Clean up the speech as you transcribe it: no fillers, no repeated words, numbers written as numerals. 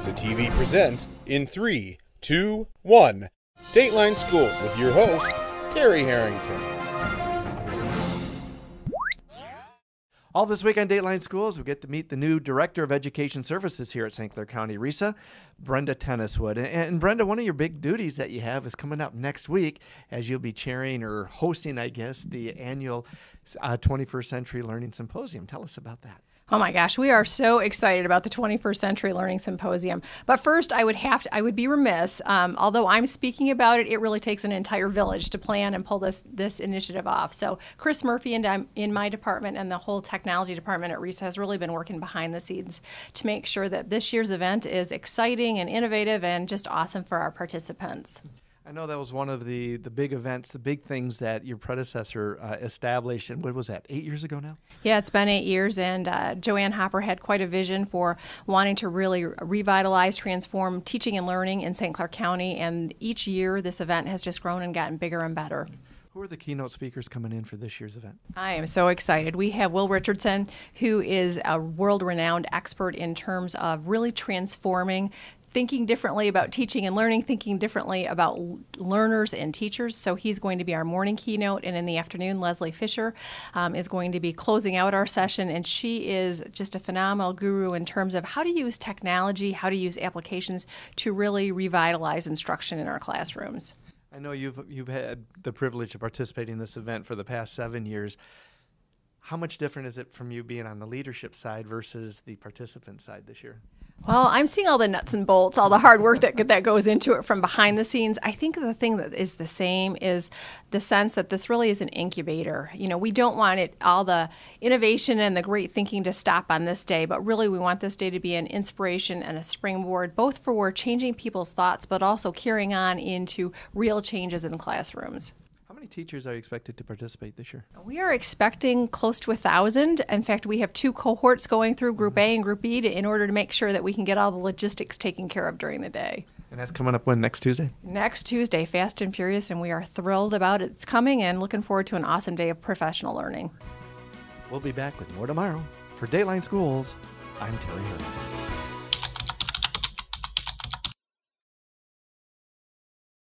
RESA TV presents in 3, 2, 1, Dateline Schools with your host, Terry Harrington. All this week on Dateline Schools, we get to meet the new Director of Education Services here at St. Clair County, RESA, Brenda Tenniswood. And Brenda, one of your big duties that you have is coming up next week as you'll be chairing or hosting, I guess, the annual 21st Century Learning Symposium. Tell us about that. Oh my gosh, we are so excited about the 21st Century Learning Symposium. But first, I would be remiss. Although I'm speaking about it, it really takes an entire village to plan and pull this initiative off. So Chris Murphy and in my department and the whole technology department at RESA has really been working behind the scenes to make sure that this year's event is exciting and innovative and just awesome for our participants. I know that was one of the big events, the big things that your predecessor established. And what was that, 8 years ago now? Yeah, it's been 8 years, and Joanne Hopper had quite a vision for wanting to really revitalize, transform teaching and learning in St. Clair County. And each year, this event has just grown and gotten bigger and better. Who are the keynote speakers coming in for this year's event? I am so excited. We have Will Richardson, who is a world-renowned expert in terms of really transforming thinking differently about teaching and learning, thinking differently about learners and teachers. So he's going to be our morning keynote, and in the afternoon, Leslie Fisher is going to be closing out our session, and she is just a phenomenal guru in terms of how to use technology, how to use applications to really revitalize instruction in our classrooms. I know you've had the privilege of participating in this event for the past 7 years. How much different is it from you being on the leadership side versus the participant side this year? Well, I'm seeing all the nuts and bolts, all the hard work that goes into it from behind the scenes. I think the thing that is the same is the sense that this really is an incubator. You know, we don't want all the innovation and the great thinking to stop on this day, but really we want this day to be an inspiration and a springboard, both for changing people's thoughts, but also carrying on into real changes in classrooms. How many teachers are you expected to participate this year? We are expecting close to 1,000. In fact, we have 2 cohorts going through, Group A and Group B, in order to make sure that we can get all the logistics taken care of during the day. And that's coming up when, next Tuesday? Next Tuesday, fast and furious, and we are thrilled about it. It's coming and looking forward to an awesome day of professional learning. We'll be back with more tomorrow. For Dateline Schools, I'm Terry Harrington.